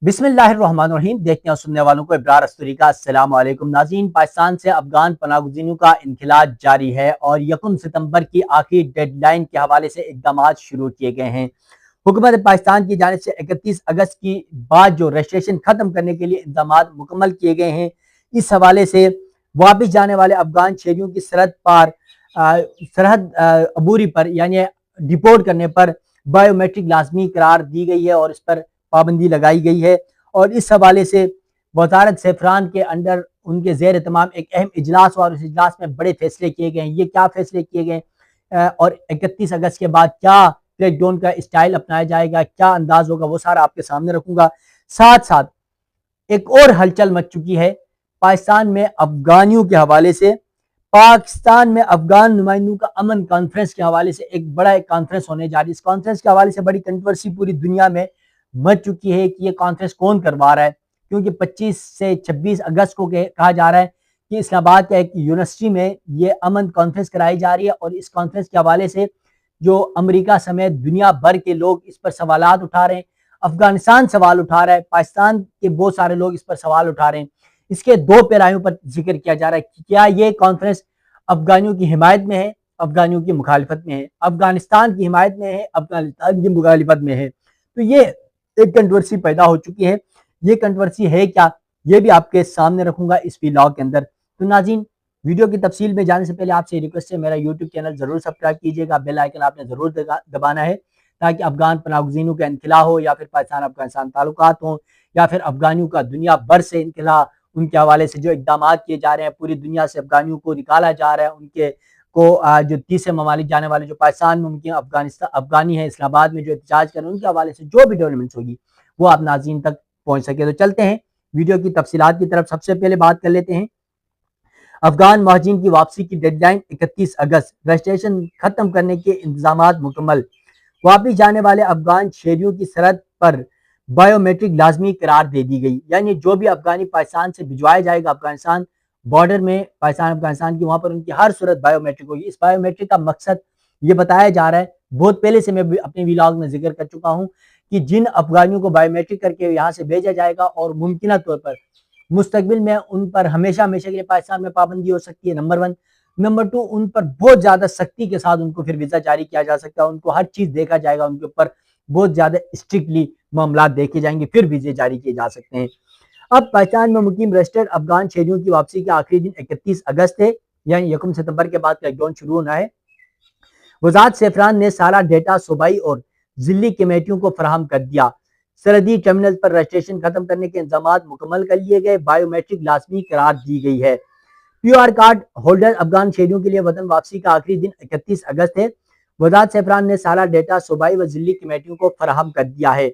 बिस्मिल्लाहिर्रहमानिर्रहीम। देखते हैं सुनने वालों को इब्रार अस्तूरी का अस्सलाम वालेकुम। नाज़रीन, पाकिस्तान से अफगान पनाह गुज़ीरों का इनखिला जारी है और 1 सितंबर की आखिरी डेडलाइन के हवाले से इक़दामात शुरू किए गए हैं। हुकूमत पाकिस्तान की जानिब से 31 अगस्त की बाद जो रजिस्ट्रेशन ख़त्म करने के लिए इंतज़ामात मुकम्मल किए गए हैं, इस हवाले से वापस जाने वाले अफगान शहरियों की सरहद अबूरी पर यानी डिपोर्ट करने पर बायोमेट्रिक लाजमी करार दी गई है और इस पर पाबंदी लगाई गई है। और इस हवाले से वजारत सेफरान के अंडर उनके ज़ेर तमाम एक अहम इजलास हुआ और इस इजलास में बड़े फैसले किए गए हैं। ये क्या फैसले किए गए और 31 अगस्त के बाद क्या क्रैकडाउन का स्टाइल अपनाया जाएगा, क्या अंदाज होगा, वो सारा आपके सामने रखूंगा। साथ साथ एक और हलचल मच चुकी है पाकिस्तान में अफगानियों के हवाले से। पाकिस्तान में अफगान नुमाइंदों का अमन कॉन्फ्रेंस के हवाले से एक बड़ा कॉन्फ्रेंस होने जा रही है। इस कॉन्फ्रेंस के हवाले से बड़ी कंट्रोवर्सी पूरी दुनिया में मच चुकी है कि ये कॉन्फ्रेंस कौन करवा रहा है, क्योंकि 25 से 26 अगस्त को कहा जा रहा है कि इस्लामाबाद के एक यूनिवर्सिटी में ये अमन कॉन्फ्रेंस कराई जा रही है। और इस कॉन्फ्रेंस के हवाले से जो अमेरिका समेत दुनिया भर के लोग इस पर सवालात उठा रहे हैं। अफगानिस्तान सवाल उठा रहा है, पाकिस्तान के बहुत सारे लोग इस पर सवाल उठा रहे हैं। इसके दो पैरायों पर जिक्र किया जा रहा है कि क्या ये कॉन्फ्रेंस अफगानियों की हिमायत में है, अफगानियों की मुखालिफत में है, अफगानिस्तान की हिमायत में है, अफगानिस्तान की मुखालिफत में है। तो ये एक कंट्रोवर्सी पैदा हो चुकी है। ये कंट्रोवर्सी है क्या, ये भी आपके सामने रखूंगा इस व्लॉग के अंदर। तो नाज़रीन, वीडियो की तफसील में जाने से पहले आपसे रिक्वेस्ट है, मेरा यूट्यूब चैनल जरूर सब्सक्राइब कीजिएगा, बेल आइकन आपने जरूर दबाना है ताकि अफगान पनाह गुज़ीरों का इनखिला हो या फिर पाकिस्तान अफगानिस्तान ताल्लुकात हो या फिर अफगानियों का दुनिया भर से इनखिला, उनके हवाले से जो इकदाम किए जा रहे हैं, पूरी दुनिया से अफगानियों को निकाला जा रहा है, उनके को जो तीसरे ममालिक जाने वाले जो पाकिस्तान में उनके अफगानी है इस्लामाबाद में जो एहतजाज कर रहे हैं, उनके हवाले से जो भी डेवलपमेंट्स होगी वो आप नाज़रीन तक पहुंच सके। तो चलते हैं वीडियो की तफसीलात की तरफ। सबसे पहले बात कर लेते हैं अफगान महाजिन की वापसी की डेडलाइन 31 अगस्त, रजिस्ट्रेशन खत्म करने के इंतजामात मुकम्मल। वापस जाने वाले अफगान शहरियों की सरहद पर बायोमेट्रिक लाजमी करार दे दी गई, यानी जो भी अफगानी पाकिस्तान से भिजवाया जाएगा अफगानिस्तान बॉर्डर में, पाकिस्तान अफगानिस्तान की, वहां पर उनकी हर सूरत बायोमेट्रिक होगी। इस बायोमेट्रिक का मकसद ये बताया जा रहा है, बहुत पहले से मैं अपने व्लॉग में जिक्र कर चुका हूं कि जिन अफगानियों को बायोमेट्रिक करके यहाँ से भेजा जाएगा और मुमकिन तौर पर मुस्तकबिल में उन पर हमेशा हमेशा के लिए पाकिस्तान में पाबंदी हो सकती है, नंबर 1। नंबर 2, उन पर बहुत ज्यादा सख्ती के साथ उनको फिर वीजा जारी किया जा सकता है, उनको हर चीज देखा जाएगा, उनके ऊपर बहुत ज्यादा स्ट्रिक्टली मामला देखे जाएंगे, फिर वीजे जारी किए जा सकते हैं। अब पाकिस्तान में मुकीम रजिस्टर्ड अफगान शहरियों की वापसी के आखिरी दिन 31 अगस्त है, यानी 1 सितंबर के बाद क्रैकडाउन शुरू होना है। वजारत सेफरान ने सारा डेटा सूबाई और जिली कमेटियों को फराहम कर दिया। सरहदी टर्मिनल पर रजिस्ट्रेशन खत्म करने के इंतजाम मुकम्मल कर लिए गए, बायोमेट्रिक लाजमी करार दी गई है। PR कार्ड होल्डर अफगान शहरियों के लिए वतन वापसी का आखिरी दिन 31 अगस्त है। वजारत सेफरान ने सारा डेटा सूबाई व जिली कमेटियों को फराहम कर दिया है,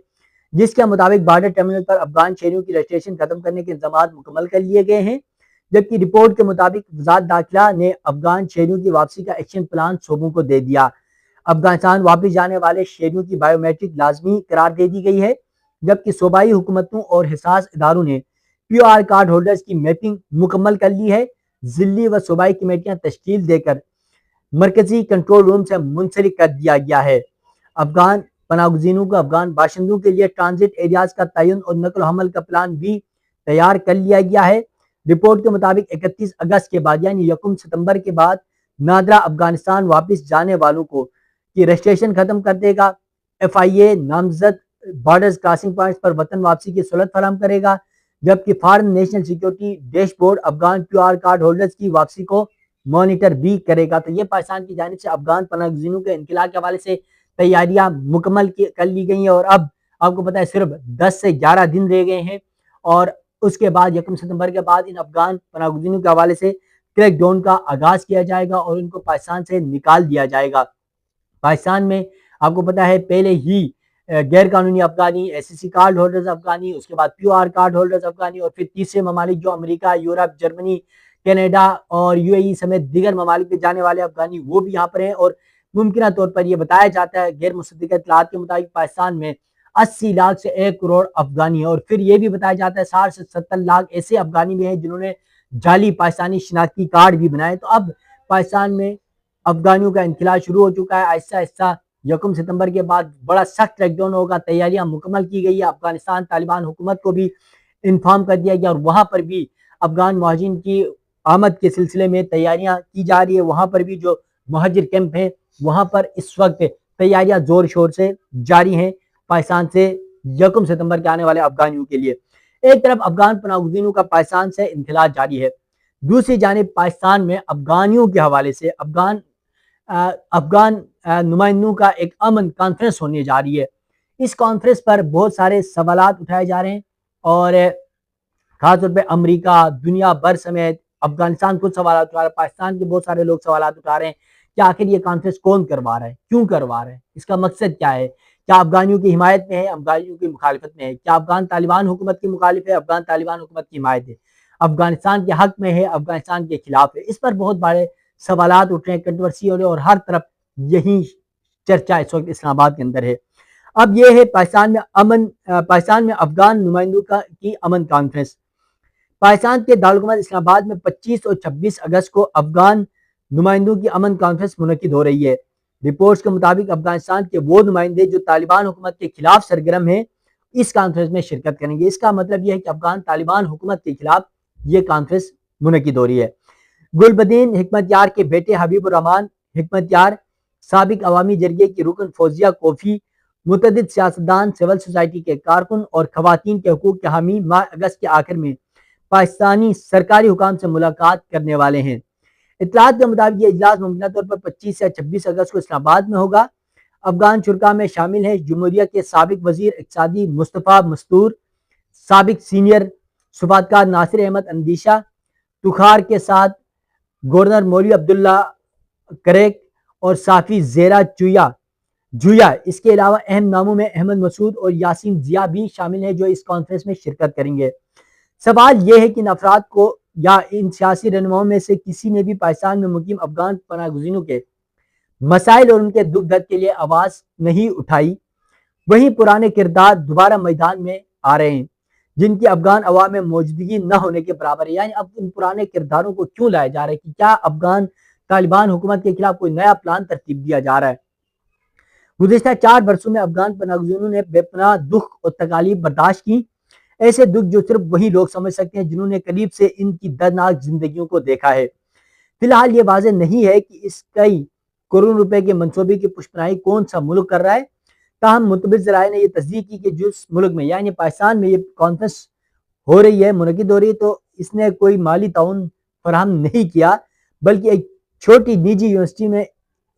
जिसके मुताबिक बॉर्डर टर्मिनल पर अफगान शहरियों की रजिस्ट्रेशन खत्म करने के इंतजाम मुकम्मल कर लिए गए हैं। जबकि रिपोर्ट के मुताबिक वजारत दाखिला ने अफगान शहरियों की वापसी का एक्शन प्लान सूबों को दे दिया। अफगानिस्तान वापस जाने वाले शहरियों की बायोमेट्रिक लाजमी करार दे दी गई है, जबकि सूबाई हुकूमतों और हिसास इदारों ने PR कार्ड होल्डर्स की मैपिंग मुकम्मल कर ली है। जिली व सूबाई कमेटियां तश्कील देकर मरकजी कंट्रोल रूम से मुंसलिक कर दिया गया है। अफगान पनाहगुज़ीरों को अफगान बाशिंदों के लिए ट्रांजिट एरियाज का तयन और नकल हमल का प्लान भी तैयार कर लिया गया है। रिपोर्ट के मुताबिक 31 अगस्त के बाद यानी 1 सितंबर के बाद नादरा अफगानिस्तान वापस जाने वालों को की रजिस्ट्रेशन खत्म कर देगा। FIA नामजद बॉर्डर्स क्रॉसिंग पॉइंट्स पर वतन वापसी की सहूलत फराहम करेगा, जबकि foreign national security dashboard Afghan PR card holders की वापसी को मॉनिटर भी करेगा। तो ये पाकिस्तान की जानिब से अफगान पनाहगुज़ीरों के इनकिला के हवाले से तैयारियां मुकम्मल कर ली गई हैं और अब आपको पता है सिर्फ 10 से 11 दिन रह गए हैं और उसके बाद 1 सितंबर के बाद इन अफगान पनाहगुज़ीरों के हवाले से क्रैकडाउन का आगाज किया जाएगा और इनको पाकिस्तान से निकाल दिया जाएगा। पाकिस्तान में आपको पता है पहले ही गैर कानूनी अफगानी, SSC कार्ड होल्डर्स अफगानी, उसके बाद PR कार्ड होल्डर्स अफगानी और फिर तीसरे ममालिक जो अमेरिका, यूरोप, जर्मनी, कनाडा और UAE समेत दीगर ममालिक में जाने वाले अफगानी वो भी यहाँ पर हैं। और मुमकिन तौर पर यह बताया जाता है गैर मुसद्दक़ इत्तलात के मुताबिक पाकिस्तान में 80 लाख से 1 करोड़ अफगानी है। और फिर यह भी बताया जाता है 60 से 70 लाख ऐसे अफगानी भी हैं जिन्होंने जाली पाकिस्तानी शिनाख्ती कार्ड भी बनाए। तो अब पाकिस्तान में अफगानियों का इनखिला शुरू हो चुका है, आहिस्ता आहिस्ता यकम सितंबर के बाद बड़ा सख्त क्रैकडाउन होगा, तैयारियां मुकम्मल की गई है। अफगानिस्तान तालिबान हुकूमत को भी इन्फॉर्म कर दिया गया और वहाँ पर भी अफगान महाजिन की आमद के सिलसिले में तैयारियां की जा रही है। वहाँ पर भी जो महाजिर कैंप है वहाँ पर इस वक्त तैयारियां जोर शोर से जारी हैं पाकिस्तान से यकम सितंबर के आने वाले अफगानियों के लिए। एक तरफ अफगान पनाहगज़ीनों का पाकिस्तान से इनखिलाज जारी है, दूसरी जानिब पाकिस्तान में अफगानियों के हवाले से अफगान नुमाइंदों का एक अमन कॉन्फ्रेंस होने जा रही है। इस कॉन्फ्रेंस पर बहुत सारे सवालात उठाए जा रहे हैं और खासतौर पर अमेरिका, दुनिया भर समेत अफगानिस्तान खुद सवाल उठा रहा है, पाकिस्तान के बहुत सारे लोग सवाल उठा रहे हैं कि आखिर ये कॉन्फ्रेंस कौन करवा रहा है, क्यों करवा रहा है, इसका मकसद क्या है, क्या अफगानियों की हिमायत में है, अफगानियों की मुखालिफत में है, क्या अफगान तालिबान हुकूमत की मुखालिफ है, अफगान तालिबान हुकूमत की हिमायत है, अफगानिस्तान के हक में है, अफगानिस्तान के खिलाफ है। इस पर बहुत बड़े सवालात उठ रहे हैं, कंट्रोवर्सी हो रही है और हर तरफ यही चर्चा इस वक्त इस्लामाबाद के अंदर है। अब यह है पाकिस्तान में अफगान नुमाइंदों की अमन कॉन्फ्रेंस। पाकिस्तान के दारुल इस्लामाबाद में 25 और 26 अगस्त को अफगान नुमाइंदों की अमन कॉन्फ्रेंस मुनक्किद हो रही है। रिपोर्ट्स के मुताबिक अफगानिस्तान के वो नुमाइंदे जो तालिबान हुकूमत के खिलाफ सरगर्म हैं इस कॉन्फ्रेंस में शिरकत करेंगे। इसका मतलब यह है कि अफगान तालिबान हुकूमत के खिलाफ ये कॉन्फ्रेंस मुनक्किद हो रही है। गुलबदीन हिकमतयार के बेटे हबीबुर रहमान हिकमतयार, साबिक अवामी जरगे की रुकन फौजिया कोफी, मुतअद्दिद सियासतदान, सिविल सोसाइटी के कारकुन और खवातीन के हकूक के हामी माह अगस्त के आखिर में पाकिस्तानी सरकारी हुकाम से मुलाकात करने वाले हैं। इत्तलात के मुताबिक ये इजलास मुमकिन तौर पर 25 या 26 अगस्त को इस्लामाबाद में होगा। अफगान शुरा में शामिल हैं जमहूरिया के साबिक वजीर इक्तिसादी मुस्तफ़ा मस्तूर, साबिक सीनियर सफारतकार नासिर अहमद अंदीशा, तुखार के साथ गवर्नर मौलवी अब्दुल्ला करेक और साफी जेरा जुया। इसके अलावा अहम नामों में अहमद मसूद और यासीन जिया भी शामिल हैं जो इस कॉन्फ्रेंस में शिरकत करेंगे। सवाल यह है कि इन अफराद को या इन सियासी रहनुमाओं में से किसी ने भी पाकिस्तान में मुकीम अफगान पनाहगज़ीनों के मसाइल और उनके दुख दर्द के लिए आवाज़ नहीं उठाई। वहीं पुराने किरदार दोबारा मैदान में आ रहे हैं जिनकी अफगान अवाम में मौजूदगी न होने के बराबर है। यानी अब इन पुराने किरदारों को क्यों लाया जा रहा है कि क्या अफगान तालिबान हुकूमत के खिलाफ कोई नया प्लान तरतीब दिया जा रहा है। गुज़िश्ता 4 बरसों में अफगान पनाहगज़ीनों ने बेपनाह दुख और तकालीफ बर्दाश्त की, ऐसे दुख जो सिर्फ वही लोग समझ सकते हैं जिन्होंने करीब से इनकी दर्दनाक जिंदगियों को देखा है। फिलहाल ये वाज़ेह नहीं है कि इस कई करोड़ रुपए के मंसूबे की पुष्पनाई कौन सा मुल्क कर रहा है। ताहम मुतबिर ज़राए ने यह तस्दीक की कि जिस मुल्क में यानी पाकिस्तान में ये कॉन्फ्रेंस हो रही है, मुनक्किद हो रही है, तो इसने कोई माली ताउन फराहम नहीं किया बल्कि एक छोटी निजी यूनिवर्सिटी में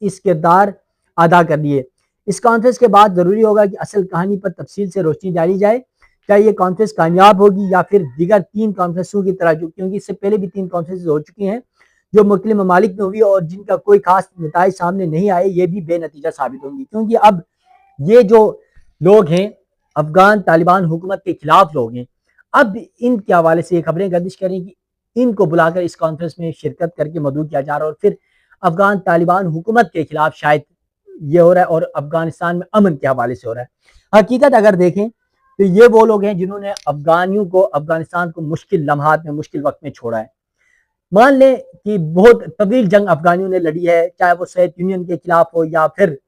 इस किरदार अदा कर लिए। इस कॉन्फ्रेंस के बाद जरूरी होगा कि असल कहानी पर तफसील से रोशनी डाली जाए, क्या ये कॉन्फ्रेंस कामयाब होगी या फिर दीगर 3 कॉन्फ्रेंसों की तरह, जो क्योंकि इससे पहले भी 3 कॉन्फ्रेंस हो चुकी हैं जो मुख्तलिफ ममालिक में हुई और जिनका कोई खास नतीजा सामने नहीं आए, ये भी बेनतीजा साबित होंगी। क्योंकि अब ये जो लोग हैं अफगान तालिबान हुकूमत के खिलाफ लोग हैं, अब इनके हवाले से ये खबरें गर्दिश करें कि इनको बुलाकर इस कॉन्फ्रेंस में शिरकत करके मदऊ किया जा रहा है और फिर अफगान तालिबान हुकूमत के खिलाफ शायद ये हो रहा है और अफगानिस्तान में अमन के हवाले से हो रहा है। हकीकत अगर देखें तो ये वो लोग हैं जिन्होंने अफगानियों को अफगानिस्तान को मुश्किल लम्हात में मुश्किल वक्त में छोड़ा है। मान लें कि बहुत तवील जंग अफगानियों ने लड़ी है, चाहे वो सोवियत यूनियन के खिलाफ हो या फिर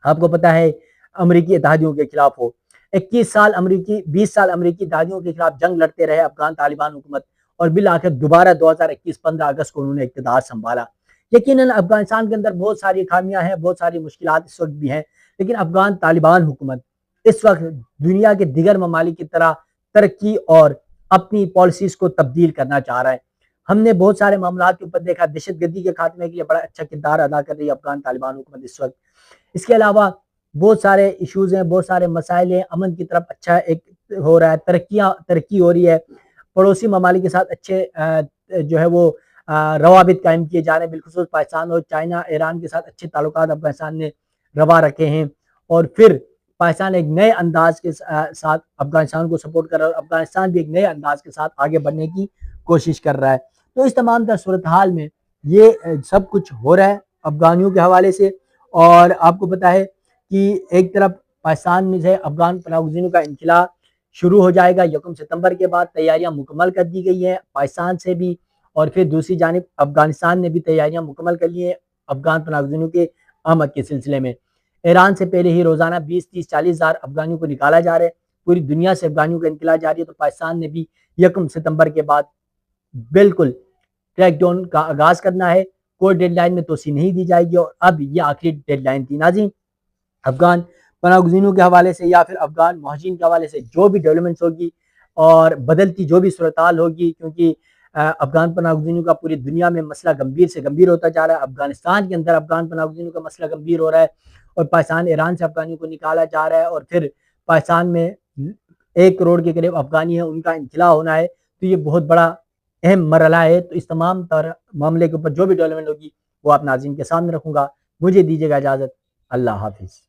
आपको पता है अमरीकी इत्तेहादियों के खिलाफ हो। 20 साल अमरीकी इत्तेहादियों के खिलाफ जंग लड़ते रहे अफगान तालिबान हुकूमत और बिल आखिर दोबारा 2021 15 अगस्त को उन्होंने इक़्तिदार संभाला। यकीनन अफगानिस्तान के अंदर बहुत सारी खामियां हैं, बहुत सारी मुश्किलात इस वक्त भी हैं, लेकिन अफगान तालिबान हुकूमत इस वक्त दुनिया के दिगर ममालिक की तरह तरक्की और अपनी पॉलिसीज को तब्दील करना चाह रहा है। हमने बहुत सारे मामलों के ऊपर देखा, दहशतगर्दी के खात्मे के लिए बड़ा अच्छा किरदार अदा कर रही है अफगान तालिबान हुकूमत इस वक्त। इसके अलावा बहुत सारे इशूज़ हैं, बहुत सारे मसाइल हैं, अमन की तरफ अच्छा एक हो रहा है, तरक्की हो रही है, पड़ोसी ममालिक के साथ अच्छे जो है वो रवाबित कायम किए जा रहे हैं। बिलखुसूस पाकिस्तान और चाइना ईरान के साथ अच्छे ताल्लुकात अफगानिस्तान ने रवा रखे हैं और फिर पाकिस्तान एक नए अंदाज के साथ अफगानिस्तान को सपोर्ट कर रहा है और अफगानिस्तान भी एक नए अंदाज के साथ आगे बढ़ने की कोशिश कर रहा है। तो इस तमाम तरह सूरत हाल में ये सब कुछ हो रहा है अफगानियों के हवाले से। और आपको पता है कि एक तरफ पाकिस्तान में से अफगान पनाहगज़ीनों का इनखला शुरू हो जाएगा 1 सितंबर के बाद, तैयारियां मुकम्मल कर दी गई हैं पाकिस्तान से भी, और फिर दूसरी जानिब अफगानिस्तान ने भी तैयारियां मुकम्मल कर ली हैं अफगान पनाहगज़ीनों के आमद के सिलसिले में। ایران سے پہلے ہی روزانہ 20-30-40 ہزار افغانیوں کو نکالا جا رہا ہے، پوری دنیا سے افغانیوں کا انخلا جاری ہے، تو پاکستان نے بھی 1 ستمبر کے بعد بالکل کریک ڈاؤن کا آغاز کرنا ہے۔ کوئی ڈیڈ لائن میں توسیع نہیں دی جائے گی، اور اب یہ آخری ڈیڈ لائن تھی۔ ناظرین، افغان پناہ گزینوں کے حوالے سے یا پھر افغان مہاجرین کے حوالے سے جو بھی ڈیولپمنٹس ہوگی اور بدلتی جو بھی صورتحال ہوگی، کیونکہ افغان پناہ گزینوں کا پوری دنیا میں مسئلہ گمبھیر سے گمبھیر ہوتا جا رہا ہے، افغانستان کے اندر افغان پناہ گزینوں کا مسئلہ گمبھیر ہو رہا ہے، اور پاکستان ایران سے افغانیوں کو نکالا جا رہا ہے، اور پھر پاکستان میں 1 کروڑ کے قریب افغانی ہیں، ان کا انخلا ہونا ہے، تو یہ بہت بڑا اہم مرحلہ ہے۔ تو اس تمام تر معاملے کے اوپر جو بھی ڈیولپمنٹ ہوگی وہ آپ ناظرین کے سامنے رکھوں گا۔ مجھے دیجیے گا اجازت، اللہ حافظ۔